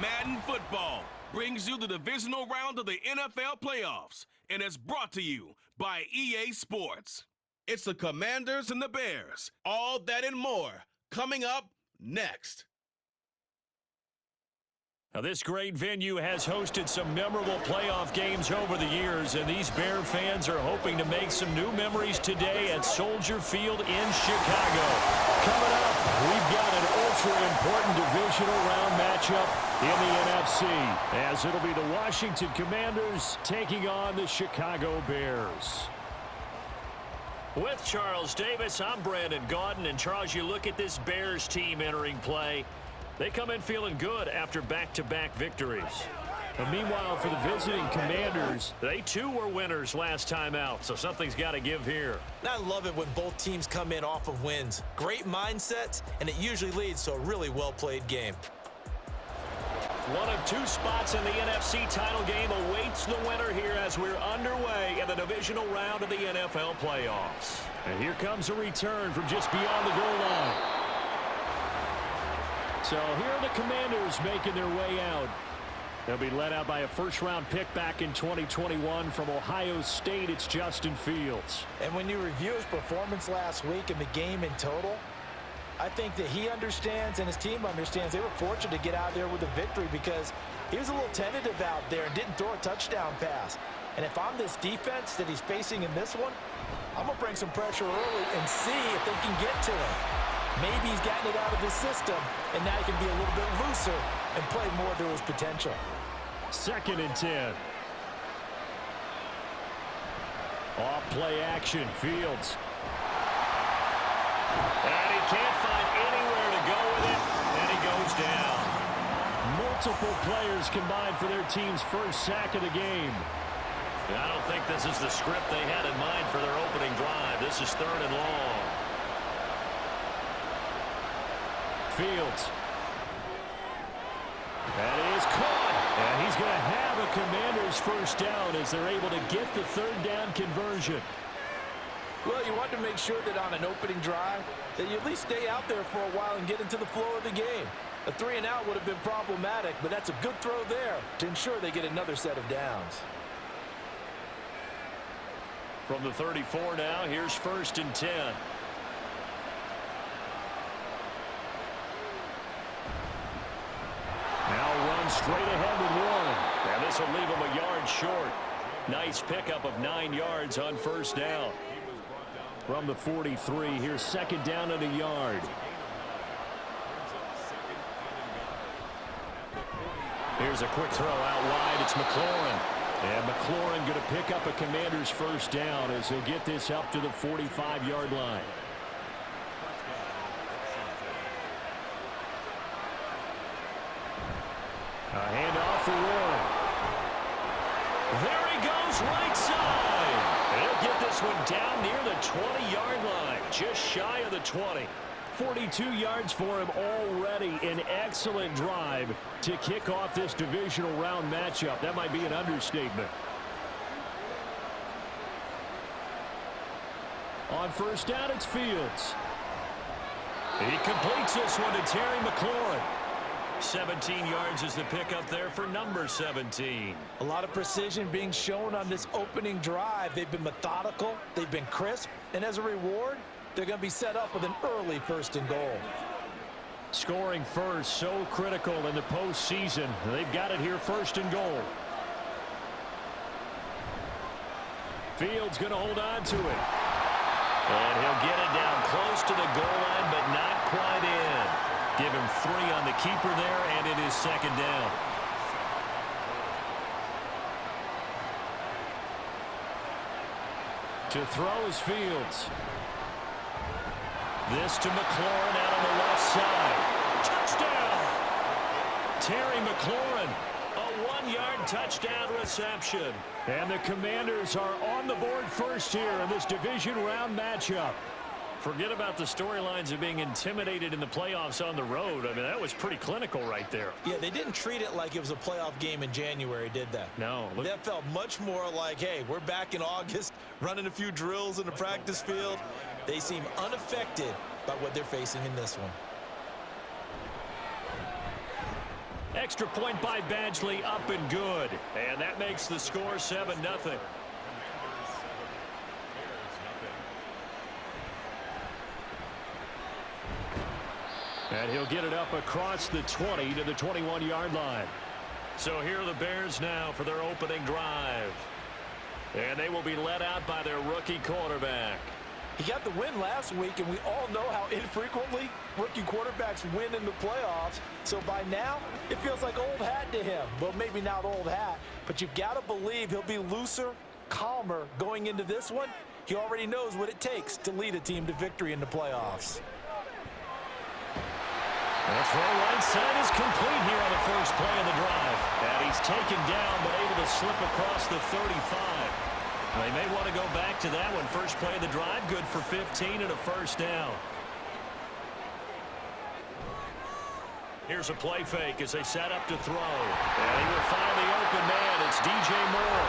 Madden Football brings you the divisional round of the NFL playoffs and is brought to you by EA Sports. It's the Commanders and the Bears. All that and more coming up next. Now, this great venue has hosted some memorable playoff games over the years, and these Bear fans are hoping to make some new memories today at Soldier Field in Chicago. Coming up, we've got an ultra-important divisional round matchup in the NFC, as it'll be the Washington Commanders taking on the Chicago Bears. With Charles Davis, I'm Brandon Gaudin, and Charles, you look at this Bears team entering play. They come in feeling good after back-to-back victories. And meanwhile, for the visiting Commanders, they too were winners last time out, so something's got to give here. I love it when both teams come in off of wins. Great mindsets, and it usually leads to a really well-played game. One of two spots in the NFC title game awaits the winner here as we're underway in the divisional round of the NFL playoffs. And here comes a return from just beyond the goal line. So here are the Commanders making their way out. They'll be led out by a first-round pick back in 2021 from Ohio State. It's Justin Fields. And when you review his performance last week and the game in total, I think that he understands and his team understands they were fortunate to get out there with a victory because he was a little tentative out there and didn't throw a touchdown pass. And if I'm this defense that he's facing in this one, I'm going to bring some pressure early and see if they can get to him. Maybe he's gotten it out of his system, and now he can be a little bit looser and play more to his potential. 2nd and 10. Off play action, Fields. And he can't find anywhere to go with it, and he goes down. Multiple players combined for their team's first sack of the game. I don't think this is the script they had in mind for their opening drive. This is 3rd and long. Fields. That is caught. And he's going to have a Commanders first down as they're able to get the 3rd down conversion. Well, you want to make sure that on an opening drive that you at least stay out there for a while and get into the flow of the game. A 3-and-out would have been problematic, but that's a good throw there to ensure they get another set of downs. From the 34 now, here's 1st and 10. Now run straight ahead with one. And this will leave him a yard short. Nice pickup of 9 yards on 1st down. From the 43, here's 2nd down and a yard. Here's a quick throw out wide. It's McLaurin. And McLaurin going to pick up a Commander's first down as he'll get this up to the 45-yard line. A handoff for Warren. There he goes, right side. He'll get this one down near the 20-yard line, just shy of the 20. 42 yards for him already. An excellent drive to kick off this divisional round matchup. That might be an understatement. On 1st down, it's Fields. He completes this one to Terry McLaurin. 17 yards is the pickup there for number 17. A lot of precision being shown on this opening drive. They've been methodical, they've been crisp, and as a reward, they're going to be set up with an early 1st and goal. Scoring first, so critical in the postseason. They've got it here, 1st and goal. Fields going to hold on to it. And he'll get it down close to the goal line, but not quite in. Give him 3 on the keeper there, and it is 2nd down. To throw is Fields. This to McLaurin out on the left side. Touchdown! Terry McLaurin, a 1-yard touchdown reception. And the Commanders are on the board first here in this division round matchup. Forget about the storylines of being intimidated in the playoffs on the road. I mean, that was pretty clinical right there. Yeah, they didn't treat it like it was a playoff game in January, did they? No. That felt much more like, hey, we're back in August, running a few drills in the practice field. They seem unaffected by what they're facing in this one. Extra point by Badgley, up and good. And that makes the score 7-0. And he'll get it up across the 20 to the 21-yard line. So here are the Bears now for their opening drive. And they will be led out by their rookie quarterback. He got the win last week, and we all know how infrequently rookie quarterbacks win in the playoffs. So by now, it feels like old hat to him. Well, maybe not old hat, but you've got to believe he'll be looser, calmer going into this one. He already knows what it takes to lead a team to victory in the playoffs. The throw right side is complete here on the first play of the drive. And he's taken down, but able to slip across the 35. They may want to go back to that one. First play of the drive, good for 15 and a first down. Here's a play fake as they set up to throw. And he will find the open man. It's DJ Moore.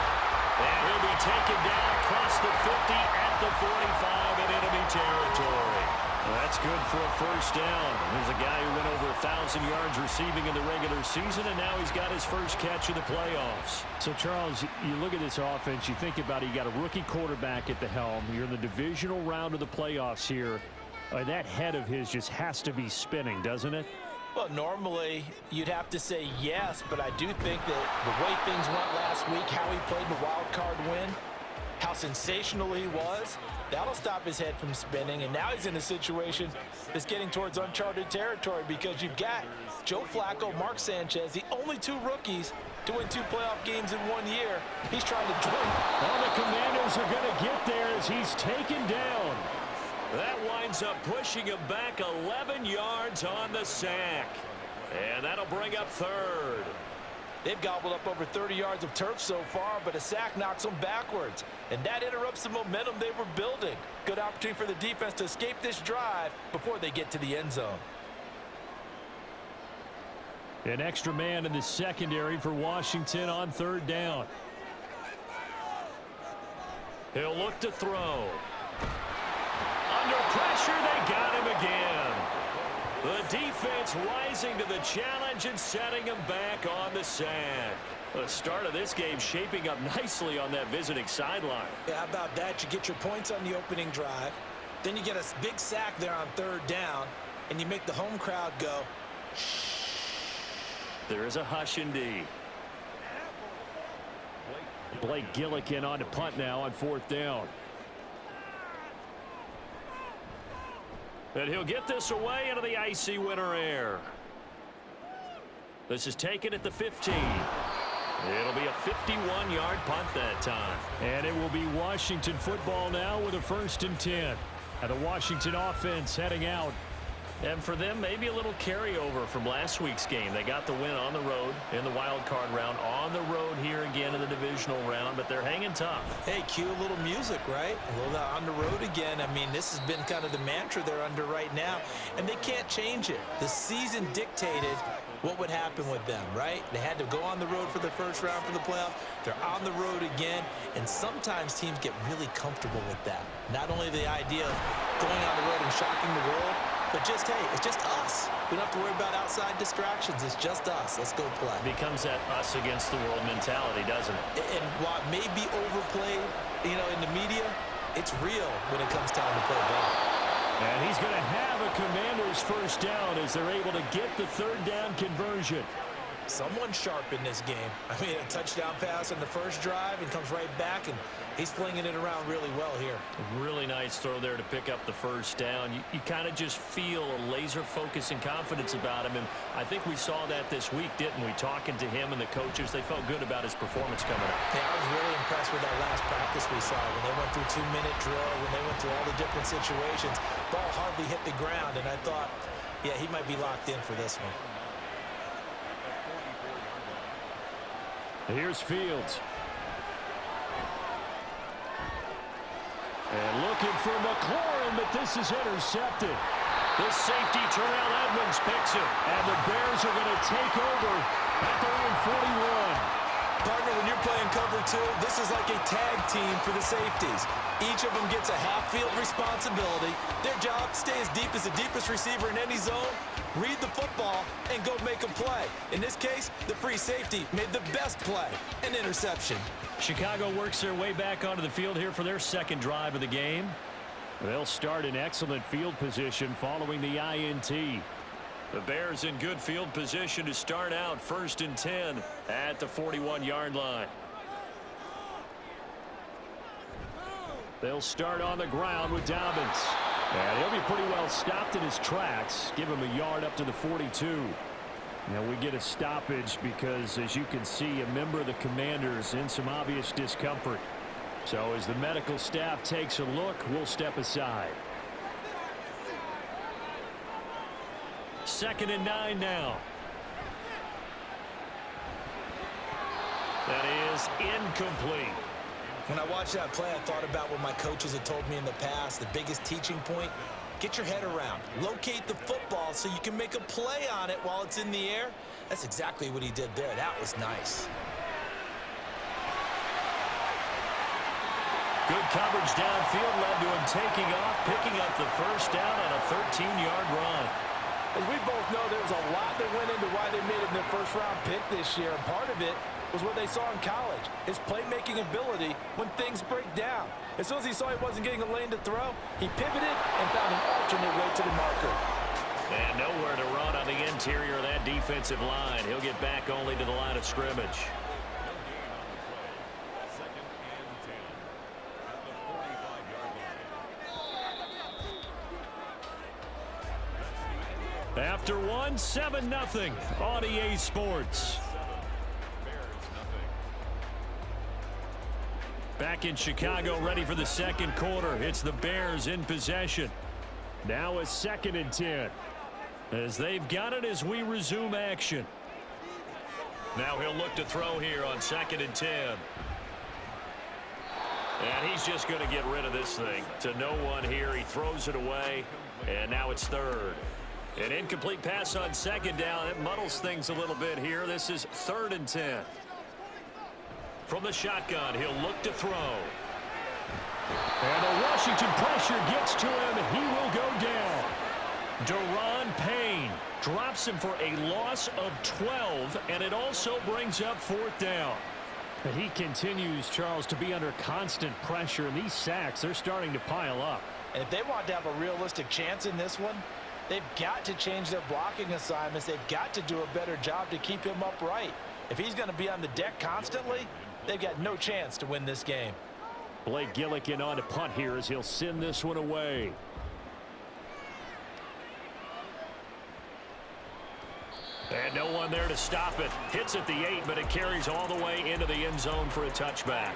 And he'll be taken down across the 50 at the 45 in enemy territory. That's good for a first down. There's a guy who went over 1,000 yards receiving in the regular season, and now he's got his first catch of the playoffs. So, Charles, you look at this offense, you think about it, you got a rookie quarterback at the helm. You're in the divisional round of the playoffs here. That head of his just has to be spinning, doesn't it? Well, normally you'd have to say yes, but I do think that the way things went last week, how he played the wild card win, how sensational he was, that'll stop his head from spinning. And now he's in a situation that's getting towards uncharted territory because you've got Joe Flacco, Mark Sanchez, the only two rookies to win 2 playoff games in 1 year. He's trying to join. Well, the Commanders are going to get there as he's taken down. That winds up pushing him back 11 yards on the sack. And that'll bring up third. They've gobbled up over 30 yards of turf so far, but a sack knocks them backwards. And that interrupts the momentum they were building. Good opportunity for the defense to escape this drive before they get to the end zone. An extra man in the secondary for Washington on third down. He'll look to throw. Under pressure, they got him again. The defense rising to the challenge and setting him back on the sack. The start of this game shaping up nicely on that visiting sideline. Yeah, how about that? You get your points on the opening drive. Then you get a big sack there on third down, and you make the home crowd go, shh. There is a hush indeed. Blake Gillikin on to punt now on fourth down. And he'll get this away into the icy winter air. This is taken at the 15. It'll be a 51-yard punt that time. And it will be Washington football now with a 1st and 10. And the Washington offense heading out. And for them, maybe a little carryover from last week's game. They got the win on the road in the wild card round, on the road here again in the divisional round, but they're hanging tough. Hey, cue a little music, right? A little on the road again. I mean, this has been kind of the mantra they're under right now, and they can't change it. The season dictated what would happen with them, right? They had to go on the road for the first round for the playoffs. They're on the road again, and sometimes teams get really comfortable with that. Not only the idea of going on the road and shocking the world, but just, hey, it's just us. We don't have to worry about outside distractions. It's just us. Let's go play. Becomes that us against the world mentality, doesn't it? And while it may be overplayed, you know, in the media, it's real when it comes time to play ball. And he's going to have a Commanders first down as they're able to get the third down conversion. Someone sharp in this game. I mean, a touchdown pass on the first drive and comes right back, and he's flinging it around really well here. Really nice throw there to pick up the first down. You kind of just feel a laser focus and confidence about him, and I think we saw that this week, didn't we? Talking to him and the coaches, they felt good about his performance coming up. Yeah, I was really impressed with that last practice we saw when they went through 2-minute drill, when they went through all the different situations. Ball hardly hit the ground, and I thought, yeah, he might be locked in for this one. Here's Fields. And looking for McLaurin, but this is intercepted. This safety, Terrell Edmonds, picks him. And the Bears are going to take over at their own 41. Partner, when you're playing cover 2, this is like a tag team for the safeties. Each of them gets a half-field responsibility. Their job, stay as deep as the deepest receiver in any zone, read the football, and go make a play. In this case, the free safety made the best play, an interception. Chicago works their way back onto the field here for their second drive of the game. They'll start in excellent field position following the INT. The Bears in good field position to start out 1st and 10 at the 41-yard line. They'll start on the ground with Dobbins. And he'll be pretty well stopped in his tracks. Give him a yard up to the 42. Now we get a stoppage because, as you can see, a member of the Commanders in some obvious discomfort. So as the medical staff takes a look, we'll step aside. 2nd and 9 now. That is incomplete. When I watched that play, I thought about what my coaches had told me in the past. The biggest teaching point, get your head around. Locate the football so you can make a play on it while it's in the air. That's exactly what he did there. That was nice. Good coverage downfield led to him taking off, picking up the first down on a 13-yard run. As we both know, there was a lot that went into why they made him their first-round pick this year. And part of it was what they saw in college, his playmaking ability when things break down. As soon as he saw he wasn't getting a lane to throw, he pivoted and found an alternate way to the marker. And nowhere to run on the interior of that defensive line. He'll get back only to the line of scrimmage. After one, 7-0 on EA Sports. Back in Chicago, ready for the second quarter. It's the Bears in possession. Now a 2nd and 10. As they've got it as we resume action. Now he'll look to throw here on 2nd and 10. And he's just going to get rid of this thing. To no one here. He throws it away. And now it's 3rd. An incomplete pass on 2nd down. It muddles things a little bit here. This is 3rd and 10. From the shotgun, he'll look to throw. And the Washington pressure gets to him. He will go down. Daron Payne drops him for a loss of 12, and it also brings up 4th down. But he continues, Charles, to be under constant pressure, and these sacks, they're starting to pile up. And if they want to have a realistic chance in this one, they've got to change their blocking assignments. They've got to do a better job to keep him upright. If he's going to be on the deck constantly, they've got no chance to win this game. Blake Gillikin on to punt here as he'll send this one away. And no one there to stop it. Hits at the 8, but it carries all the way into the end zone for a touchback.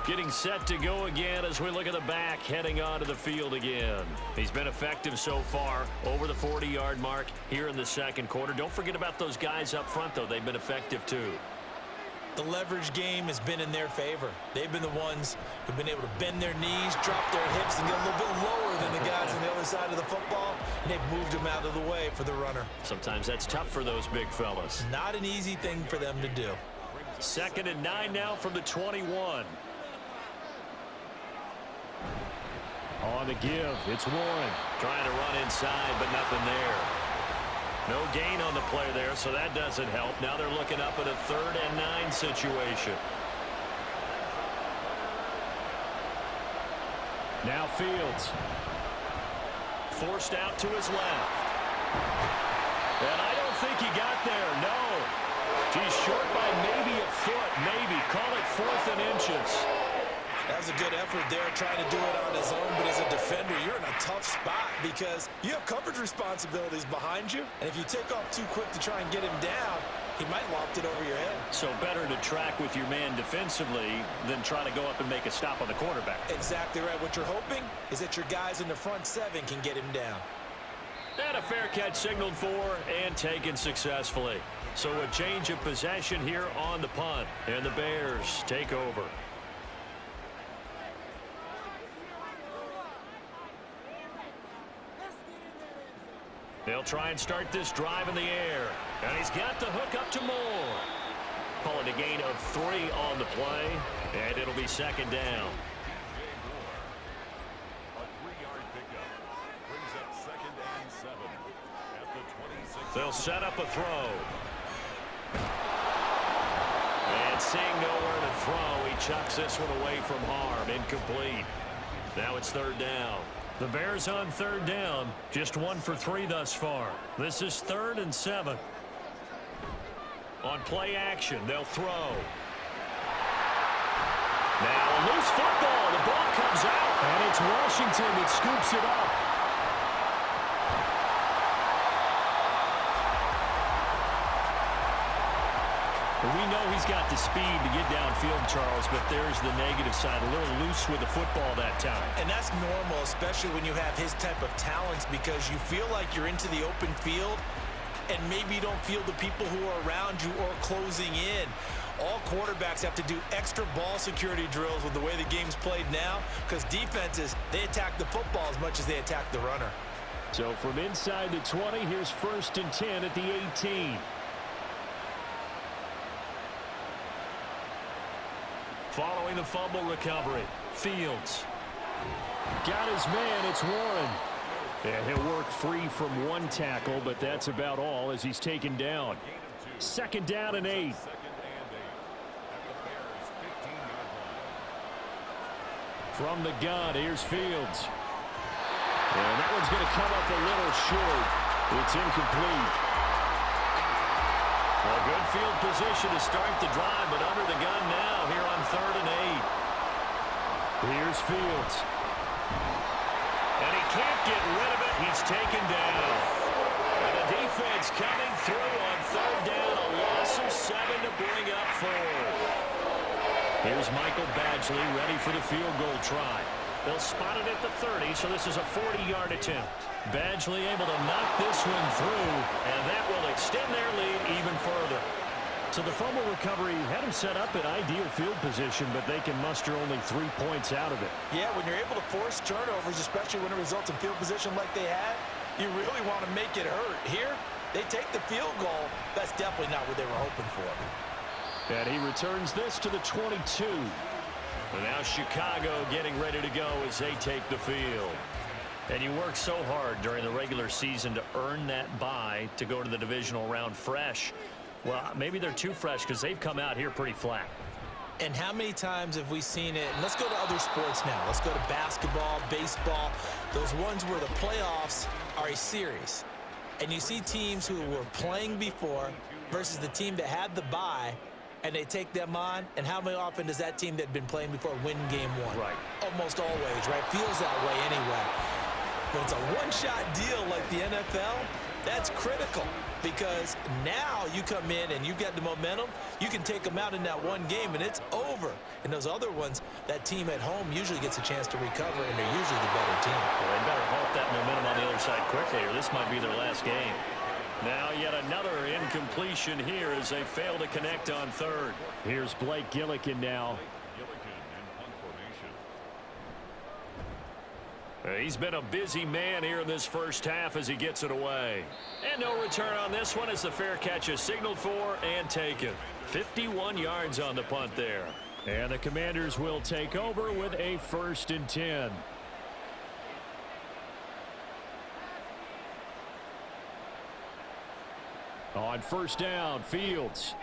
Getting set to go again as we look at the back, heading onto the field again. He's been effective so far, over the 40-yard mark here in the second quarter. Don't forget about those guys up front, though. They've been effective, too. The leverage game has been in their favor. They've been the ones who've been able to bend their knees, drop their hips, and get a little bit lower than the guys on the other side of the football, and they've moved them out of the way for the runner. Sometimes that's tough for those big fellas. Not an easy thing for them to do. 2nd and 9 now from the 21. On the give, it's Warren. Trying to run inside, but nothing there. No gain on the play there, so that doesn't help. Now they're looking up at a 3rd and 9 situation. Now Fields. Forced out to his left. And I don't think he got there, no. He's short by maybe a foot, maybe. Call it 4th and inches. That was a good effort there trying to do it on his own, but as a defender, you're in a tough spot because you have coverage responsibilities behind you, and if you take off too quick to try and get him down, he might loft it over your head. So better to track with your man defensively than try to go up and make a stop on the quarterback. Exactly right. What you're hoping is that your guys in the front 7 can get him down. And a fair catch signaled for and taken successfully. So a change of possession here on the punt, and the Bears take over. They'll try and start this drive in the air. And he's got the hook up to Moore. Call it a gain of 3 on the play. And it'll be 2nd down. They'll set up a throw. And seeing nowhere to throw, he chucks this one away from harm. Incomplete. Now it's third down. The Bears on third down. Just 1 for 3 thus far. This is 3rd and 7. On play action, they'll throw. Now a loose football. The ball comes out. And it's Washington that scoops it up. We know he's got the speed to get downfield, Charles, but there's the negative side. A little loose with the football that time. And that's normal, especially when you have his type of talents, because you feel like you're into the open field and maybe you don't feel the people who are around you or closing in. All quarterbacks have to do extra ball security drills with the way the game's played now, because defenses, they attack the football as much as they attack the runner. So from inside the 20, here's 1st and 10 at the 18. Following the fumble recovery, Fields. Got his man, it's Warren. And he'll work free from 1 tackle, but that's about all as he's taken down. 2nd down and 8. From the gun, here's Fields. And that one's going to come up a little short. It's incomplete. Well, good field position to start the drive, but under the gun now here on 3rd and 8. Here's Fields. And he can't get rid of it. He's taken down. And the defense coming through on 3rd down. A loss of 7 to bring up 4th. Here's Michael Badgley ready for the field goal try. They'll spot it at the 30, so this is a 40-yard attempt. Badgley able to knock this one through, and that will extend their lead even further. So the fumble recovery had him set up in ideal field position, but they can muster only 3 points out of it. Yeah, when you're able to force turnovers, especially when it results in field position like they had, you really want to make it hurt. Here, they take the field goal. That's definitely not what they were hoping for. And he returns this to the 22. And now Chicago getting ready to go as they take the field. And you work so hard during the regular season to earn that bye to go to the divisional round fresh. Well, maybe they're too fresh because they've come out here pretty flat. And how many times have we seen it? And let's go to other sports now. Let's go to basketball, baseball, those ones where the playoffs are a series. And you see teams who were playing before versus the team that had the bye, and they take them on, and how many often does that team that had been playing before win game 1? Right. Almost always, right? Feels that way anyway. But it's a one-shot deal like the NFL. That's critical because now you come in and you've got the momentum. You can take them out in that one game, and it's over. And those other ones, that team at home usually gets a chance to recover, and they're usually the better team. Well, they better halt that momentum on the other side quickly, or this might be their last game. Now yet another incompletion here as they fail to connect on 3rd. Here's Blake Gillikin now. He's been a busy man here in this first half as he gets it away. And no return on this one as the fair catch is signaled for and taken. 51 yards on the punt there. And the Commanders will take over with a 1st and 10. On 1st down, Fields.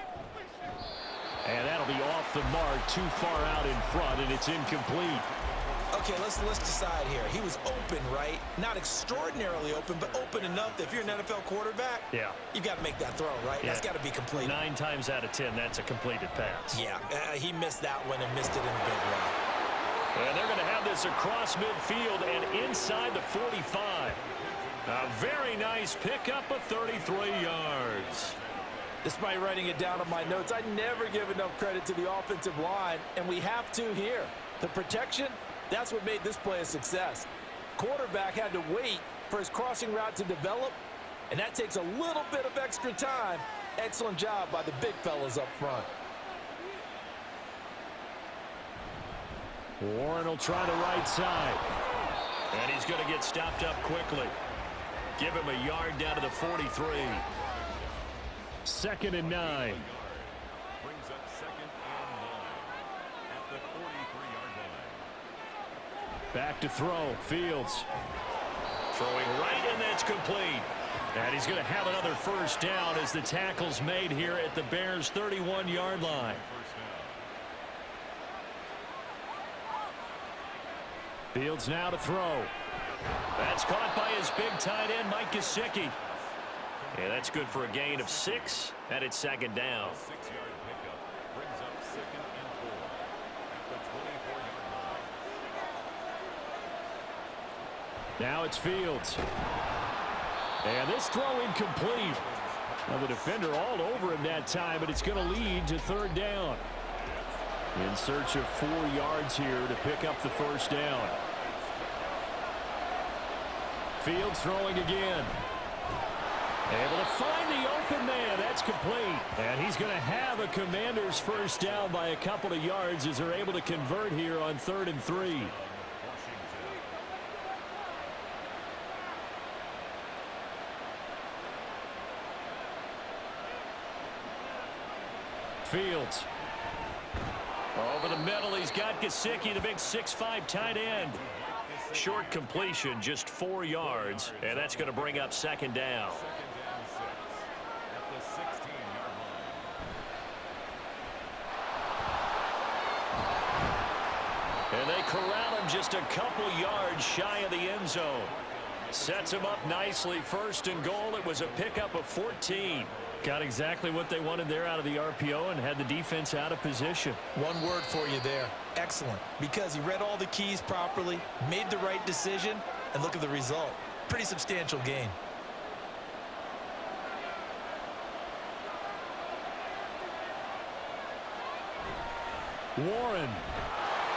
And that'll be off the mark, too far out in front, and it's incomplete. Okay, let's decide here. He was open, right? Not extraordinarily open, but open enough that if you're an NFL quarterback, Yeah. you got to make that throw, right? Yeah. That's got to be complete. 9 times out of 10, that's a completed pass. Yeah, he missed that one and missed it in a big way. And they're going to have this across midfield and inside the 45. A very nice pickup of 33 yards. Despite writing it down on my notes, I never give enough credit to the offensive line, and we have to here. The protection, that's what made this play a success. Quarterback had to wait for his crossing route to develop, and that takes a little bit of extra time. Excellent job by the big fellas up front. Warren will try the right side. And he's going to get stopped up quickly. Give him a yard down to the 43. 2nd and 9. Brings up 2nd and 9 at the 43-yard line. Back to throw. Fields. Throwing right, and that's complete. And he's going to have another first down as the tackle's made here at the Bears' 31-yard line. Fields now to throw. That's caught by his big tight end, Mike Gesicki. Yeah, that's good for a gain of 6, and it's second down. 6-yard pickup brings up 2nd and 4 at the 24-yard line. Now it's Fields. And this throw incomplete. Now the defender all over him that time, but it's going to lead to 3rd down. In search of 4 yards here to pick up the first down. Fields throwing again. Able to find the open man. That's complete. And he's going to have a Commander's first down by a couple of yards as they're able to convert here on 3rd and 3. Fields. Over the middle, he's got Gesicki, the big 6'5" tight end. Short completion, just 4 yards, and that's going to bring up second down. 2nd and 6 at the 16-yard line. And they corral him just a couple yards shy of the end zone. Sets him up nicely. 1st and goal. It was a pickup of 14. Got exactly what they wanted there out of the RPO and had the defense out of position. One word for you there. Excellent. Because he read all the keys properly, made the right decision, and look at the result. Pretty substantial gain. Warren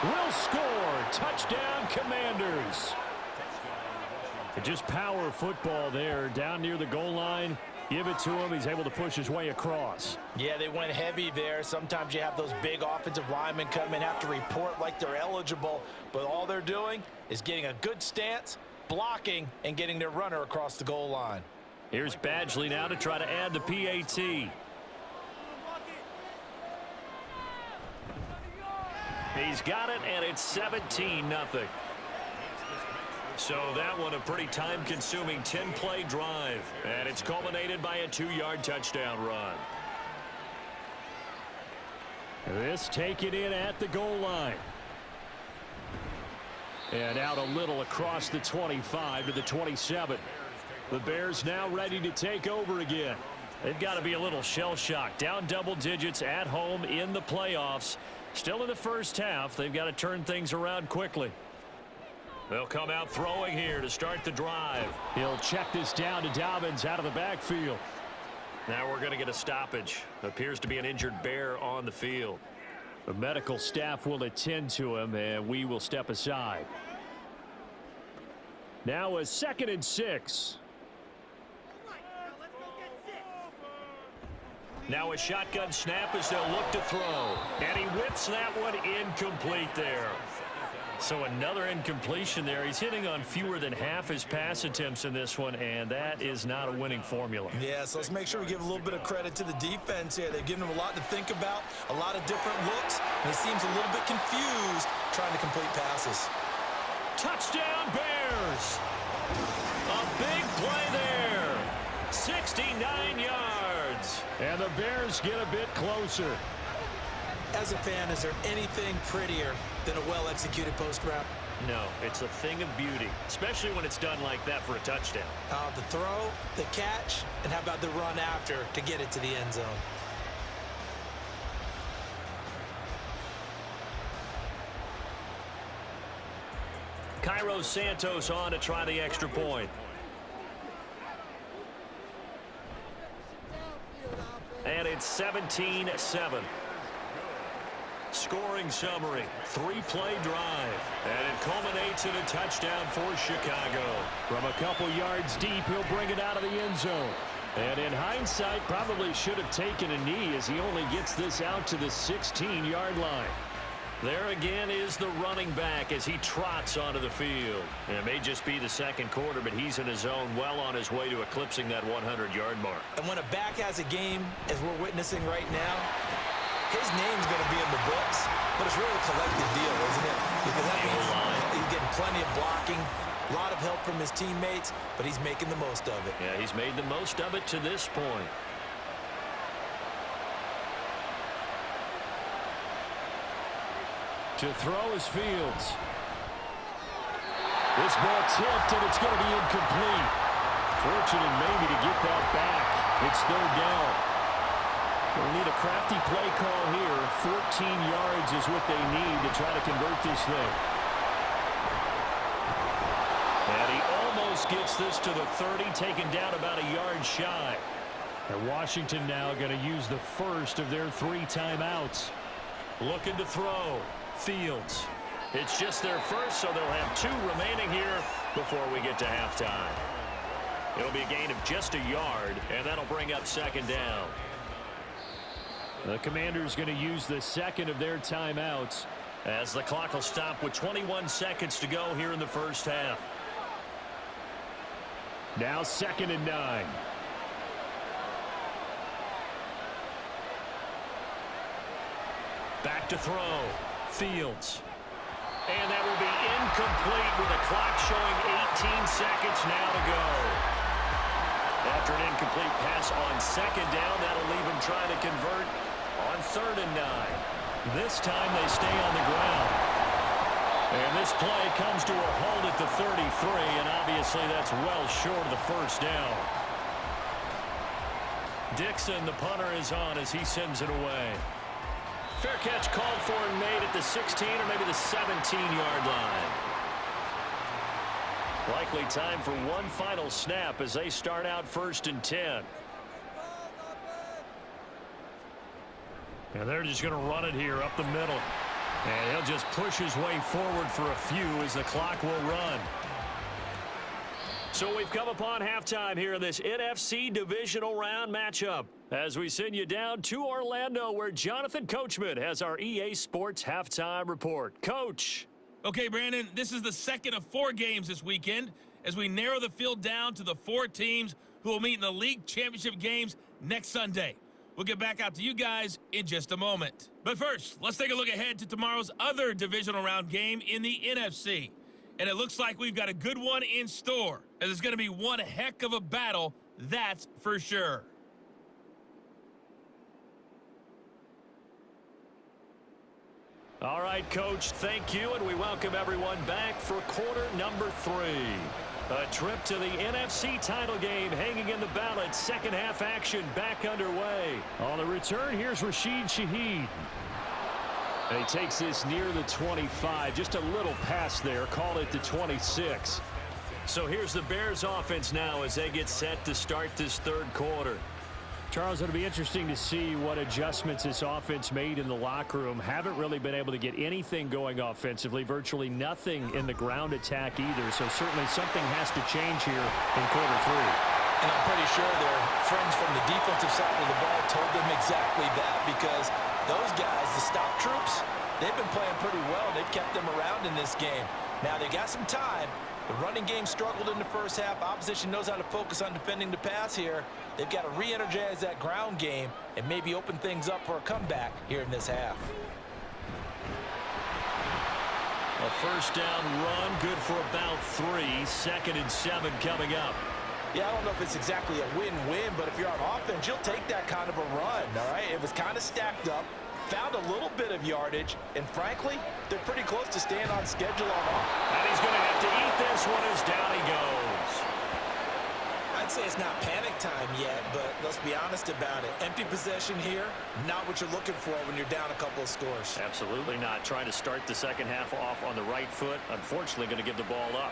will score. Touchdown, Commanders. Just power football there down near the goal line. Give it to him. He's able to push his way across. Yeah, they went heavy there. Sometimes you have those big offensive linemen come in, have to report like they're eligible, but all they're doing is getting a good stance, blocking, and getting their runner across the goal line. Here's Badgley now to try to add the PAT. He's got it, and it's 17-0. So that one a pretty time-consuming 10-play drive. And it's culminated by a 2-yard touchdown run. This taken in at the goal line. And out a little across the 25 to the 27. The Bears now ready to take over again. They've got to be a little shell-shocked. Down double digits at home in the playoffs. Still in the first half. They've got to turn things around quickly. They'll come out throwing here to start the drive. He'll check this down to Dobbins out of the backfield. Now we're going to get a stoppage. Appears to be an injured Bear on the field. The medical staff will attend to him, and we will step aside. Now a 2nd and 6. Now a shotgun snap as they'll look to throw. And he whips that one incomplete there. So another incompletion there. He's hitting on fewer than half his pass attempts in this one, and that is not a winning formula. Yeah, so let's make sure we give a little bit of credit to the defense here. They've given him a lot to think about, a lot of different looks, and he seems a little bit confused trying to complete passes. Touchdown, Bears! A big play there. 69 yards. And the Bears get a bit closer. As a fan, is there anything prettier than a well-executed post route? No, it's a thing of beauty, especially when it's done like that for a touchdown. The throw, the catch, and how about the run after to get it to the end zone? Cairo Santos on to try the extra point. And it's 17-7. Scoring summary, 3-play drive, and it culminates in a touchdown for Chicago. From a couple yards deep, he'll bring it out of the end zone. And in hindsight, probably should have taken a knee as he only gets this out to the 16-yard line. There again is the running back as he trots onto the field. And it may just be the second quarter, but he's in his zone, well on his way to eclipsing that 100-yard mark. And when a back has a game, as we're witnessing right now, his name's going to be in the books, but it's really a collective deal, isn't it? Because that means he's getting plenty of blocking, A lot of help from his teammates, but he's making the most of it. Yeah, he's made the most of it to this point. To throw is Fields. This ball tipped, and it's going to be incomplete. Fortunate maybe to get that back. It's third down. They'll need a crafty play call here. 14 yards is what they need to try to convert this thing. And he almost gets this to the 30, taken down about a yard shy. And Washington now going to use the first of their 3 timeouts. Looking to throw. Fields. It's just their first, so they'll have 2 remaining here before we get to halftime. It'll be a gain of just a yard, and that'll bring up second down. The Commanders going to use the second of their timeouts. As the clock will stop with 21 seconds to go here in the first half. Now 2nd and 9. Back to throw. Fields. And that will be incomplete with the clock showing 18 seconds now to go. After an incomplete pass on second down, that'll leave him trying to convert on 3rd and 9. This time they stay on the ground. And this play comes to a halt at the 33, and obviously that's well short of the first down. Dixon, the punter, is on as he sends it away. Fair catch called for and made at the 16 or maybe the 17-yard line. Likely time for one final snap as they start out 1st and 10. And they're just going to run it here up the middle. And he'll just push his way forward for a few as the clock will run. So we've come upon halftime here in this NFC Divisional Round matchup as we send you down to Orlando where Jonathan Coachman has our EA Sports Halftime Report. Coach. Okay, Brandon, this is the second of 4 games this weekend as we narrow the field down to the 4 teams who will meet in the league championship games next Sunday. We'll get back out to you guys in just a moment. But first, let's take a look ahead to tomorrow's other divisional round game in the NFC. And it looks like we've got a good one in store, as it's going to be one heck of a battle, that's for sure. All right, Coach, thank you, and we welcome everyone back for quarter number 3. A trip to the NFC title game hanging in the balance. Second half action back underway. On the return, here's Rashid Shaheed. And he takes this near the 25. Just a little pass there. Call it the 26. So here's the Bears offense now as they get set to start this 3rd quarter. Charles, it'll be interesting to see what adjustments this offense made in the locker room. Haven't really been able to get anything going offensively. Virtually nothing in the ground attack either. So certainly something has to change here in quarter 3. And I'm pretty sure their friends from the defensive side of the ball told them exactly that, because those guys, the stop troops, they've been playing pretty well. They've kept them around in this game. Now, they got some time. The running game struggled in the first half. Opposition knows how to focus on defending the pass here. They've got to re-energize that ground game and maybe open things up for a comeback here in this half. A first down run, good for about 3. 2nd and 7 coming up. Yeah, I don't know if it's exactly a win-win, but if you're on offense, you'll take that kind of a run, all right? It was kind of stacked up, found a little bit of yardage, and frankly, they're pretty close to staying on schedule on offense. And he's going to have to eat this one as down he goes. I'd say it's not panic time yet, but let's be honest about it. Empty possession here, not what you're looking for when you're down a couple of scores. Absolutely not. Trying to start the second half off on the right foot. Unfortunately, going to give the ball up.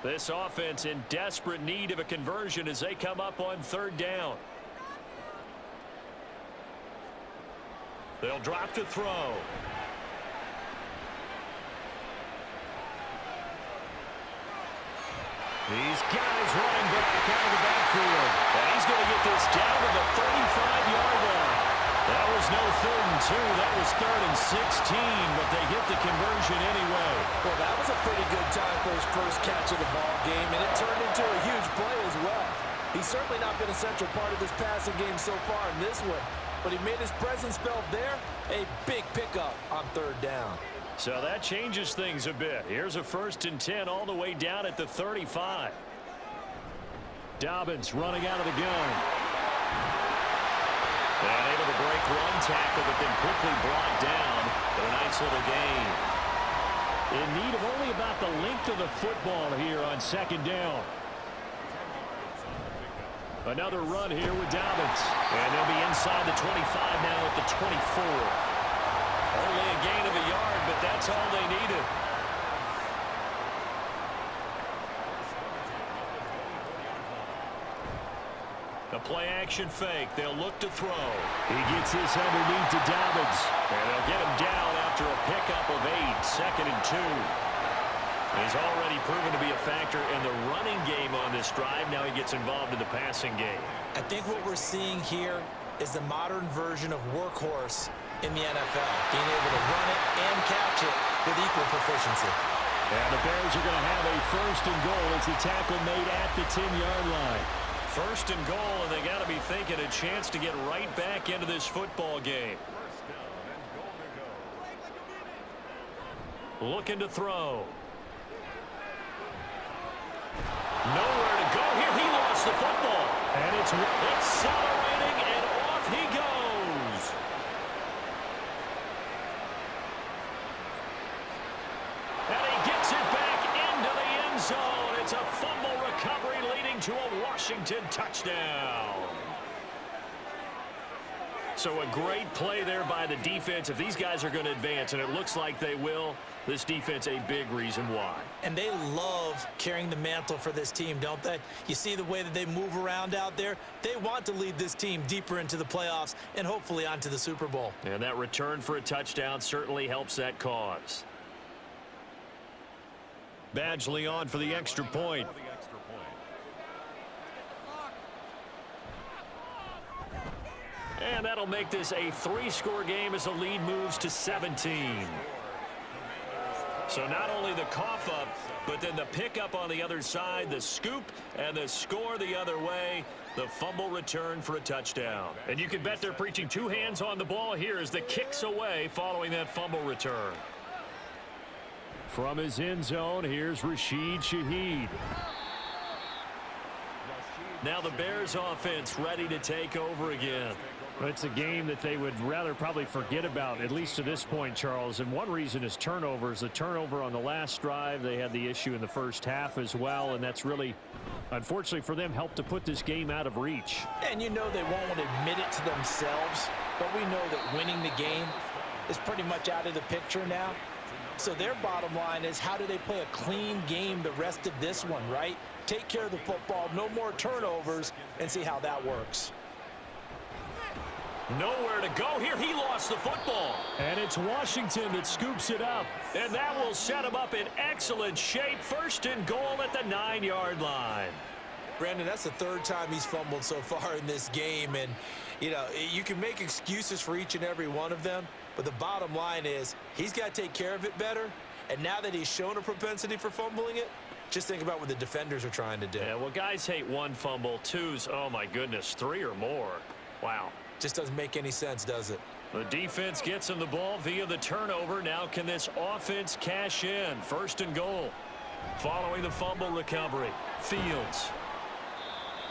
This offense in desperate need of a conversion as they come up on 3rd down. They'll drop to throw. These guys running back out of the backfield. And he's going to get this down to the 35-yard line. That was no 3rd and 2. That was 3rd and 16, but they get the conversion anyway. Well, that was a pretty good time for his first catch of the ball game, and it turned into a huge play as well. He's certainly not been a central part of this passing game so far in this one, but he made his presence felt there. A big pickup on third down. So that changes things a bit. Here's a 1st and 10 all the way down at the 35. Dobbins running out of the gun. And able to break one tackle, but then quickly brought down. But a nice little gain. In need of only about the length of the football here on 2nd down. Another run here with Dobbins. And they'll be inside the 25 now at the 24. Only a gain of a yard, but that's all they needed. A play-action fake. They'll look to throw. He gets this underneath to Dobbins. And they'll get him down after a pickup of 8. 2nd and 2. He's already proven to be a factor in the running game on this drive. Now he gets involved in the passing game. I think what we're seeing here is the modern version of workhorse in the NFL, being able to run it and catch it with equal proficiency. And the Bears are going to have a 1st and goal as the tackle made at the 10-yard line. 1st and goal, and they got to be thinking a chance to get right back into this football game. Looking to throw. Nowhere to go here. He lost the football. And it's accelerating, and off he goes. And he gets it back into the end zone. It's a fumble recovery leading to a Washington touchdown. So a great play there by the defense. If these guys are going to advance, and it looks like they will, this defense a big reason why. And they love carrying the mantle for this team, don't they? You see the way that they move around out there? They want to lead this team deeper into the playoffs and hopefully onto the Super Bowl. And that return for a touchdown certainly helps that cause. Badgley on for the extra point. And that'll make this a 3-score game as the lead moves to 17. So not only the cough up, but then the pickup on the other side, the scoop, and the score the other way, the fumble return for a touchdown. And you can bet they're preaching 2 hands on the ball here as the kicks away following that fumble return. From his end zone, here's Rashid Shaheed. Now the Bears offense ready to take over again. It's a game that they would rather probably forget about, at least to this point, Charles. And one reason is turnovers. The turnover on the last drive, they had the issue in the first half as well, and that's really, unfortunately for them, helped to put this game out of reach. And you know they won't admit it to themselves, but we know that winning the game is pretty much out of the picture now. So their bottom line is, how do they play a clean game the rest of this one, right? Take care of the football, no more turnovers, and see how that works. Nowhere to go here. He lost the football. And it's Washington that scoops it up. And that will set him up in excellent shape. 1st and goal at the 9-yard line. Brandon, that's the 3rd time he's fumbled so far in this game. And, you know, you can make excuses for each and every one of them, but the bottom line is he's got to take care of it better. And now that he's shown a propensity for fumbling it, just think about what the defenders are trying to do. Yeah, well, guys hate 1 fumble, 2's, oh, my goodness, 3 or more. Wow. Just doesn't make any sense, does it? The defense gets him the ball via the turnover. Now can this offense cash in? 1st and goal. Following the fumble recovery. Fields.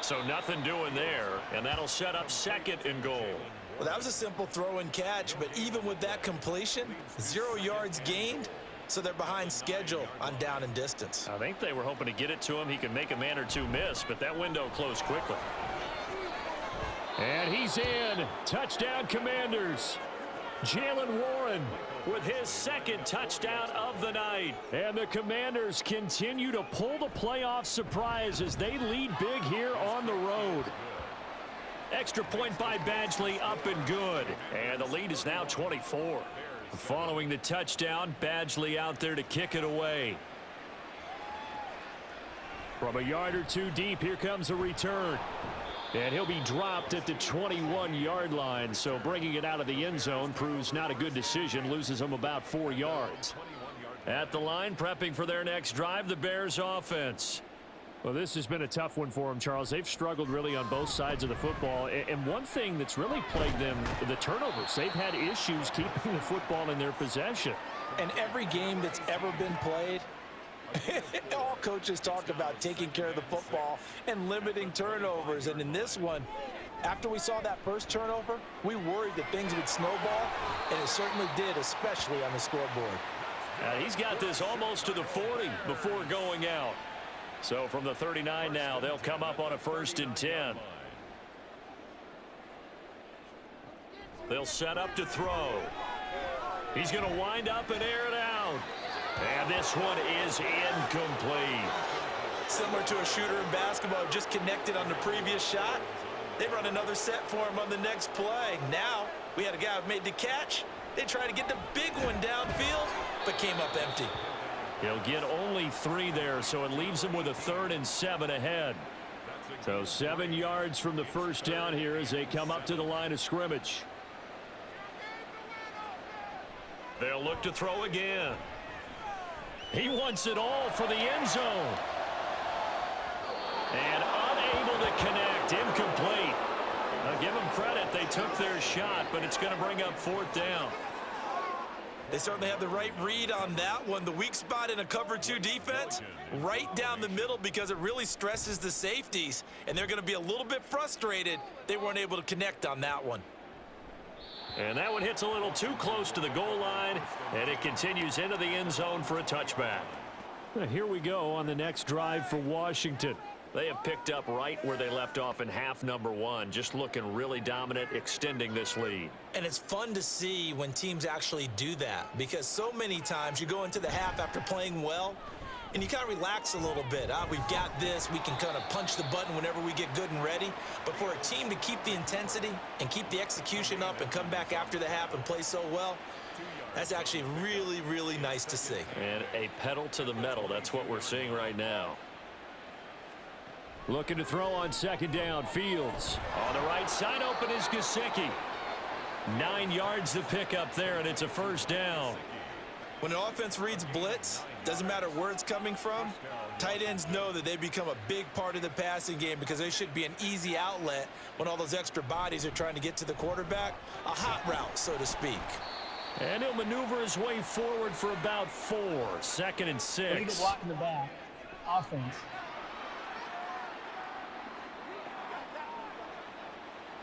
So nothing doing there, and that'll set up 2nd and goal. Well, that was a simple throw and catch, but even with that completion, 0 yards gained, so they're behind schedule on down and distance. I think they were hoping to get it to him. He could make a man or 2 miss, but that window closed quickly. And he's in. Touchdown, Commanders. Jalen Warren with his 2nd touchdown of the night. And the Commanders continue to pull the playoff surprise as they lead big here on the road. Extra point by Badgley, up and good. And the lead is now 24. Following the touchdown, Badgley out there to kick it away. From a yard or 2 deep, here comes a return. And he'll be dropped at the 21-yard line, so bringing it out of the end zone proves not a good decision, loses him about 4 yards. At the line, prepping for their next drive, the Bears offense. Well, this has been a tough one for them, Charles. They've struggled really on both sides of the football. And one thing that's really plagued them, the turnovers. They've had issues keeping the football in their possession. And every game that's ever been played, all coaches talk about taking care of the football and limiting turnovers. And in this one, after we saw that first turnover, we worried that things would snowball, and it certainly did, especially on the scoreboard. He's got this almost to the 40 before going out. So from the 39 now, they'll come up on a 1st and 10. They'll set up to throw. He's going to wind up and air it out. And this one is incomplete. Similar to a shooter in basketball, just connected on the previous shot. They run another set for him on the next play. Now, we had a guy who made the catch. They tried to get the big one downfield, but came up empty. He'll get only 3 there, so it leaves him with a 3rd and 7 ahead. So 7 yards from the first down here as they come up to the line of scrimmage. They'll look to throw again. He wants it all for the end zone. And unable to connect, incomplete. Now give them credit, they took their shot, but it's going to bring up 4th down. They certainly have the right read on that one. The weak spot in a cover 2 defense, right down the middle, because it really stresses the safeties, and they're going to be a little bit frustrated they weren't able to connect on that one. And that one hits a little too close to the goal line, and it continues into the end zone for a touchback. Well, here we go on the next drive for Washington. They have picked up right where they left off in half number 1, just looking really dominant, extending this lead. And it's fun to see when teams actually do that, because so many times you go into the half after playing well, and you kind of relax a little bit. We've got this. We can kind of punch the button whenever we get good and ready. But for a team to keep the intensity and keep the execution up and come back after the half and play so well, that's actually really, really nice to see. And a pedal to the metal. That's what we're seeing right now. Looking to throw on 2nd down. Fields. On the right side open is Gesicki. 9 yards to pick up there, and it's a 1st down. When an offense reads blitz, doesn't matter where it's coming from, tight ends know that they become a big part of the passing game because they should be an easy outlet when all those extra bodies are trying to get to the quarterback. A hot route, so to speak. And he'll maneuver his way forward for about 4. 2nd and 6. We need to block in the back. Offense.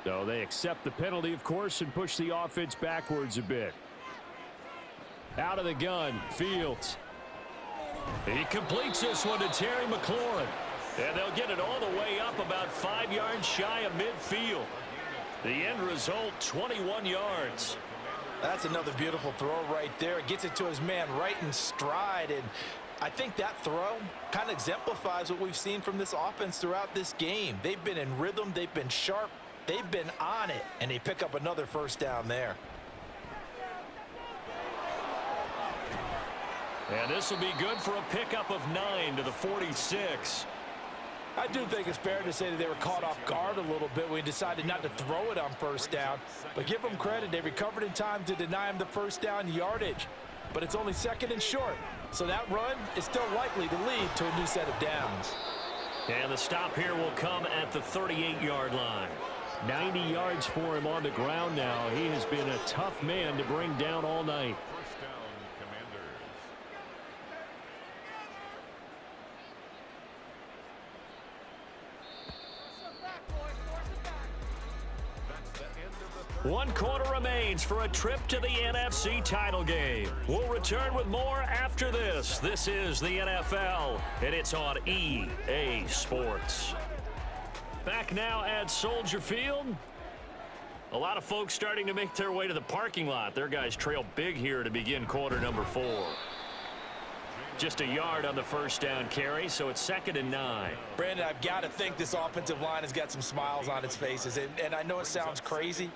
So they accept the penalty, of course, and push the offense backwards a bit. Out of the gun, Fields. He completes this one to Terry McLaurin. And they'll get it all the way up about 5 yards shy of midfield. The end result, 21 yards. That's another beautiful throw right there. Gets it to his man right in stride. And I think that throw kind of exemplifies what we've seen from this offense throughout this game. They've been in rhythm. They've been sharp. They've been on it. And they pick up another 1st down there. And this will be good for a pickup of 9 to the 46. I do think it's fair to say that they were caught off guard a little bit when we decided not to throw it on 1st down. But give them credit. They recovered in time to deny him the 1st down yardage. But it's only 2nd and short. So that run is still likely to lead to a new set of downs. And the stop here will come at the 38-yard line. 90 yards for him on the ground now. He has been a tough man to bring down all night. 1st down, Commanders. One quarter remains for a trip to the NFC title game. We'll return with more after this. This is the NFL, and it's on EA Sports. Back now at Soldier Field. A lot of folks starting to make their way to the parking lot. Their guys trail big here to begin quarter number 4. Just a yard on the 1st down carry, so it's 2nd and 9. Brandon, I've got to think this offensive line has got some smiles on its faces. And I know it sounds crazy,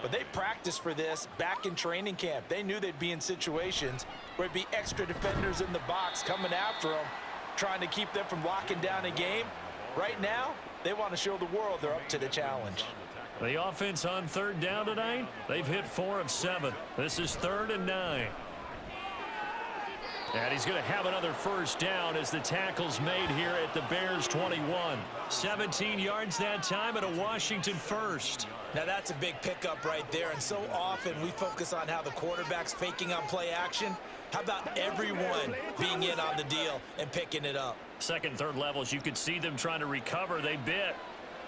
but they practiced for this back in training camp. They knew they'd be in situations where it'd be extra defenders in the box coming after them, trying to keep them from locking down a game. Right now, they want to show the world they're up to the challenge. The offense on 3rd down tonight, they've hit 4 of 7. This is 3rd and 9. And he's going to have another first down as the tackle's made here at the Bears 21. 17 yards that time and a Washington first. Now that's a big pickup right there, and so often we focus on how the quarterback's faking on play action. How about everyone being in on the deal and picking it up? Second and third levels, you could see them trying to recover. They bit.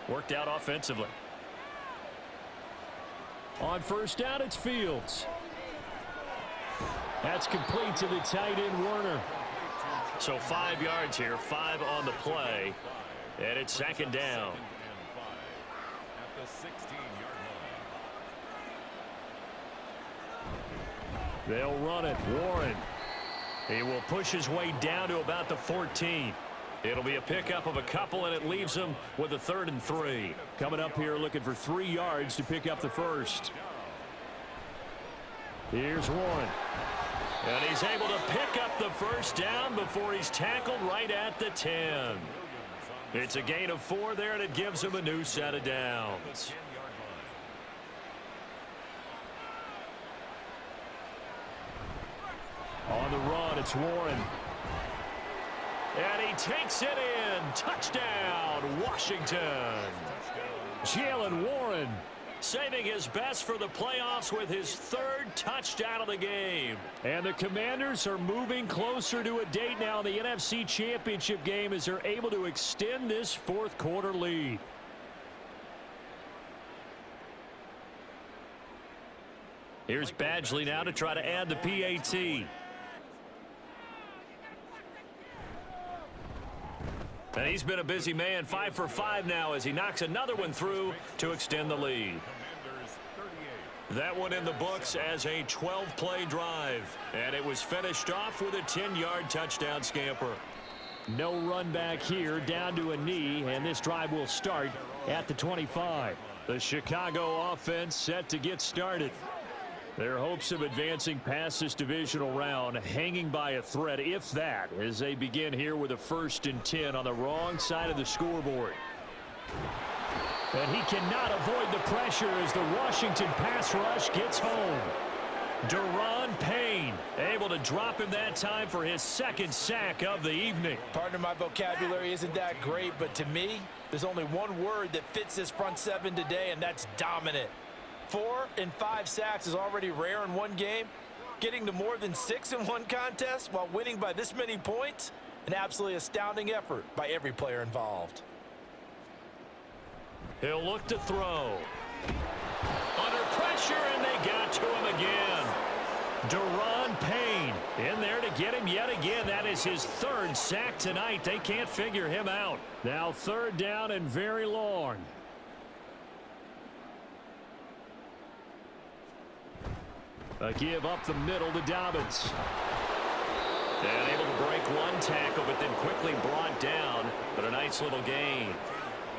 Worked out offensively. On first down, it's Fields. That's complete to the tight end, Warner. So 5 yards here, 5 on the play, and it's second down. At the 16-yard line. They'll run it. Warren. He will push his way down to about the 14. It'll be a pickup of a couple, and it leaves him with a 3rd and 3. Coming up here looking for 3 yards to pick up the first. Here's Warren. And he's able to pick up the first down before he's tackled right at the 10. It's a gain of 4 there, and it gives him a new set of downs. On the run, it's Warren. And he takes it in. Touchdown, Washington. Jalen Warren. Saving his best for the playoffs with his 3rd touchdown of the game. And the Commanders are moving closer to a date now in the NFC Championship game as they're able to extend this 4th quarter lead. Here's Badgley now to try to add the PAT. And he's been a busy man, 5 for 5 now as he knocks another one through to extend the lead. That one in the books as a 12-play drive. And it was finished off with a 10-yard touchdown scamper. No run back here, down to a knee, and this drive will start at the 25. The Chicago offense set to get started. Their hopes of advancing past this divisional round hanging by a thread, if that, as they begin here with a 1st and 10 on the wrong side of the scoreboard. And he cannot avoid the pressure as the Washington pass rush gets home. Deron Payne able to drop him that time for his 2nd sack of the evening. Partner, my vocabulary isn't that great, but to me, there's only one word that fits this front 7 today, and that's dominant. 4 and 5 sacks is already rare in one game. Getting to more than 6 in one contest while winning by this many points, an absolutely astounding effort by every player involved. He'll look to throw. Under pressure, and they got to him again. Deron Payne in there to get him yet again. That is his 3rd sack tonight. They can't figure him out. Now 3rd down and very long. A give up the middle to Dobbins. And able to break one tackle, but then quickly brought down. But a nice little gain.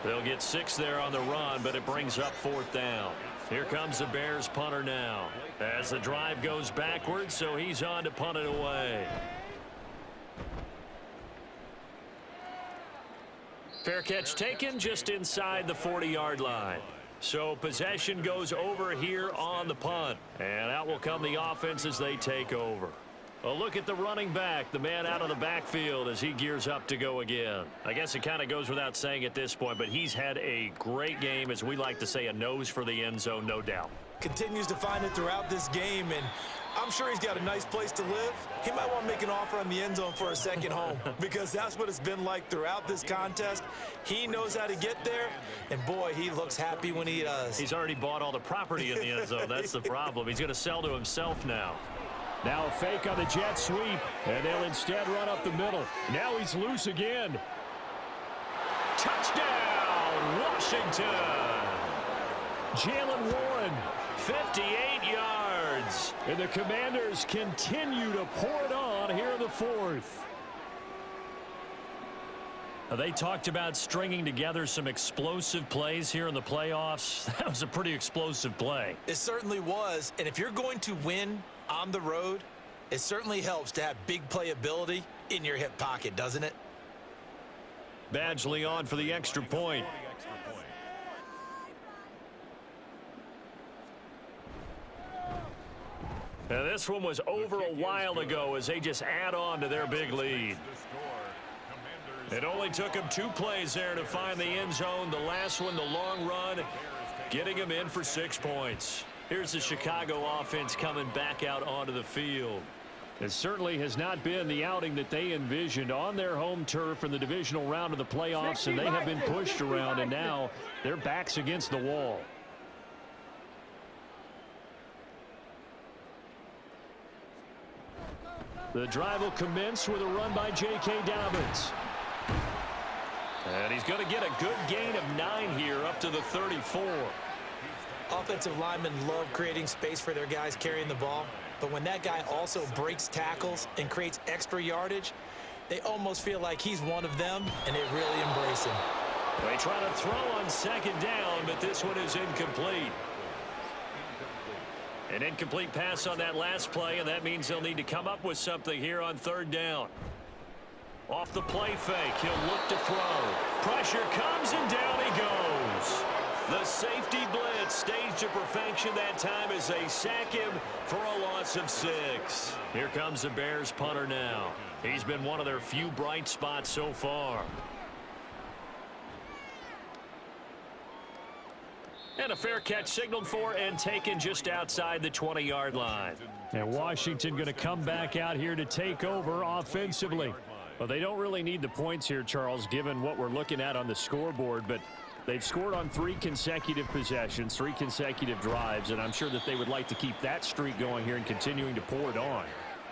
They'll get 6 there on the run, but it brings up 4th down. Here comes the Bears punter now. As the drive goes backwards, so he's on to punt it away. Fair catch taken just inside the 40-yard line. So possession goes over here on the punt. And out will come the offense as they take over. A look at the running back, the man out of the backfield as he gears up to go again. I guess it kind of goes without saying at this point, but he's had a great game, as we like to say, a nose for the end zone, no doubt. Continues to find it throughout this game, and I'm sure he's got a nice place to live. He might want to make an offer on the end zone for a second home because that's what it's been like throughout this contest. He knows how to get there, and boy, he looks happy when he does. He's already bought all the property in the end zone. That's the problem. He's going to sell to himself now. Now a fake on the jet sweep, and they'll instead run up the middle. Now he's loose again. Touchdown, Washington! Jalen Warren. 58 yards. And the Commanders continue to pour it on here in the 4th. They talked about stringing together some explosive plays here in the playoffs. That was a pretty explosive play. It certainly was, and if you're going to win on the road, it certainly helps to have big playability in your hip pocket, doesn't it? Badgley on for the extra point. And this one was over a while ago as they just add on to their big lead. It only took them 2 plays there to find the end zone. The last one, the long run, getting them in for 6 points. Here's the Chicago offense coming back out onto the field. It certainly has not been the outing that they envisioned on their home turf in the divisional round of the playoffs, and they have been pushed around, and now their backs against the wall. The drive will commence with a run by J.K. Dobbins. And he's going to get a good gain of 9 here up to the 34. Offensive linemen love creating space for their guys carrying the ball, but when that guy also breaks tackles and creates extra yardage, they almost feel like he's one of them, and they really embrace him. They try to throw on 2nd down, but this one is incomplete. An incomplete pass on that last play, and that means they'll need to come up with something here on 3rd down. Off the play fake, he'll look to throw. Pressure comes, and down he goes. The safety blitz staged to perfection that time as they sack him for a loss of 6. Here comes the Bears punter now. He's been one of their few bright spots so far. And a fair catch signaled for and taken just outside the 20-yard line. And Washington going to come back out here to take over offensively. Well, they don't really need the points here, Charles, given what we're looking at on the scoreboard, but they've scored on 3 consecutive possessions, 3 consecutive drives, and I'm sure that they would like to keep that streak going here and continuing to pour it on.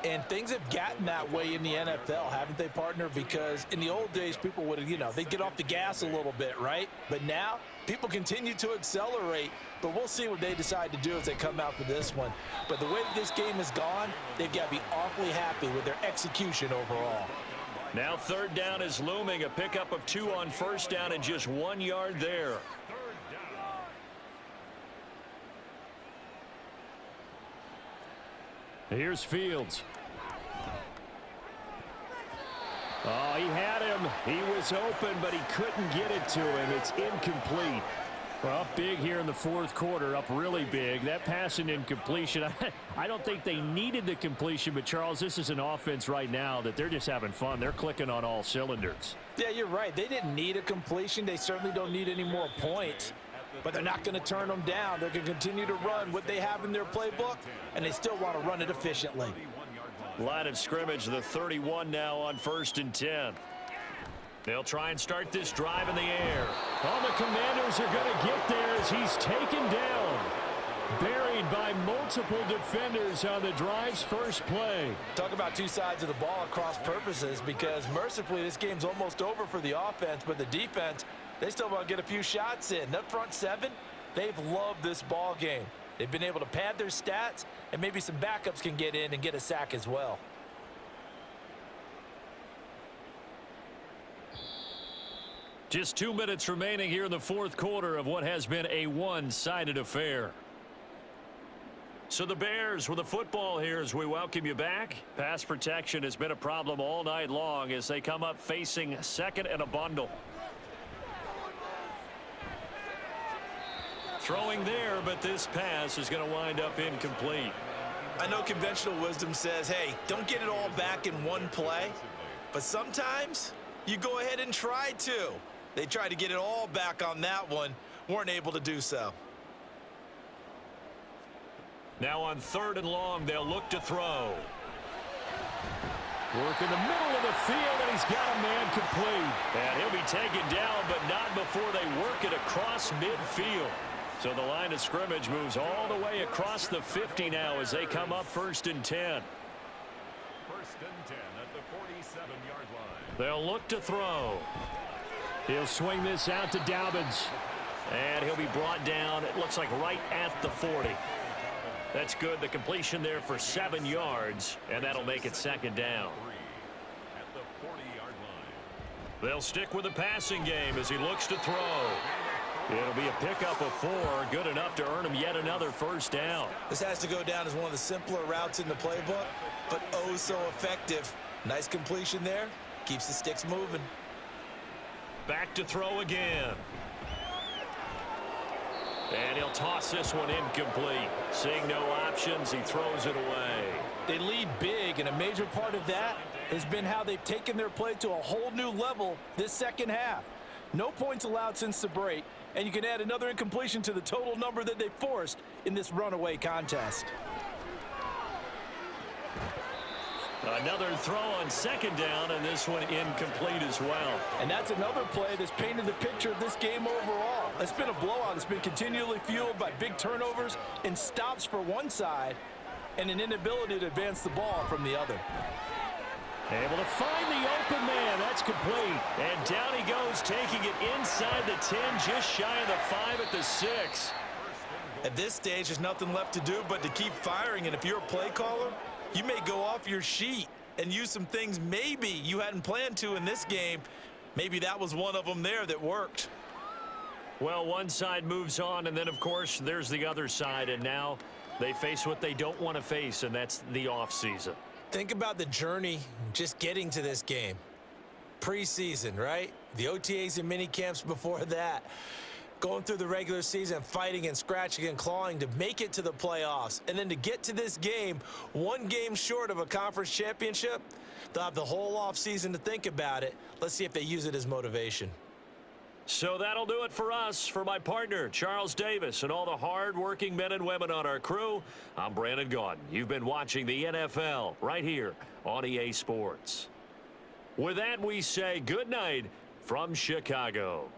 And things have gotten that way in the NFL, haven't they, partner? Because in the old days, people would have, they'd get off the gas a little bit, right? But now, people continue to accelerate, but we'll see what they decide to do as they come out for this one. But the way that this game has gone, they've got to be awfully happy with their execution overall. Now 3rd down is looming, a pickup of 2 on 1st down and just 1 yard there. Here's Fields. Oh, he had him. He was open, but he couldn't get it to him. It's incomplete. Well, up big here in the 4th quarter, up really big. That pass and incompletion, I don't think they needed the completion, but, Charles, this is an offense right now that they're just having fun. They're clicking on all cylinders. Yeah, you're right. They didn't need a completion. They certainly don't need any more points, but they're not going to turn them down. They're going to continue to run what they have in their playbook, and they still want to run it efficiently. Line of scrimmage, the 31 now on 1st and 10. They'll try and start this drive in the air. Oh, the Commanders are going to get there as he's taken down. Buried by multiple defenders on the drive's first play. Talk about 2 sides of the ball at cross purposes, because mercifully this game's almost over for the offense, but the defense, they still want to get a few shots in. That front 7, they've loved this ball game. They've been able to pad their stats, and maybe some backups can get in and get a sack as well. Just 2 minutes remaining here in the 4th quarter of what has been a one-sided affair. So the Bears with the football here as we welcome you back. Pass protection has been a problem all night long as they come up facing 2nd and a bundle. Throwing there, but this pass is going to wind up incomplete. I know conventional wisdom says, hey, don't get it all back in one play, but sometimes you go ahead and try to. They tried to get it all back on that one, weren't able to do so. Now on 3rd and long, they'll look to throw. Work in the middle of the field, and he's got a man complete. And he'll be taken down, but not before they work it across midfield. So the line of scrimmage moves all the way across the 50 now as they come up 1st and 10. 1st and 10 at the 47-yard line. They'll look to throw. He'll swing this out to Dobbins. And he'll be brought down, it looks like right at the 40. That's good. The completion there for 7 yards, and that'll make it 2nd down. At the 40-yard line. They'll stick with the passing game as he looks to throw. It'll be a pickup of 4, good enough to earn him yet another 1st down. This has to go down as one of the simpler routes in the playbook, but oh so effective. Nice completion there. Keeps the sticks moving. Back to throw again. And he'll toss this one incomplete. Seeing no options, he throws it away. They lead big, and a major part of that has been how they've taken their play to a whole new level this second half. No points allowed since the break, and you can add another incompletion to the total number that they forced in this runaway contest. Another throw on second down, and this one incomplete as well. And that's another play that's painted the picture of this game overall. It's been a blowout. It's been continually fueled by big turnovers and stops for one side and an inability to advance the ball from the other. Able to find the open man. That's complete. And down he goes, taking it inside the 10, just shy of the 5 at the 6. At this stage, there's nothing left to do but to keep firing. And if you're a play caller, you may go off your sheet and use some things maybe you hadn't planned to in this game. Maybe that was one of them there that worked. Well, one side moves on, and then, of course, there's the other side. And now they face what they don't want to face, and that's the offseason. Think about the journey just getting to this game. Preseason, right? The OTAs and mini camps before that. Going through the regular season, fighting and scratching and clawing to make it to the playoffs. And then to get to this game, one game short of a conference championship, they'll have the whole offseason to think about it. Let's see if they use it as motivation. So that'll do it for us. For my partner, Charles Davis, and all the hard-working men and women on our crew, I'm Brandon Gaudin. You've been watching the NFL right here on EA Sports. With that, we say good night from Chicago.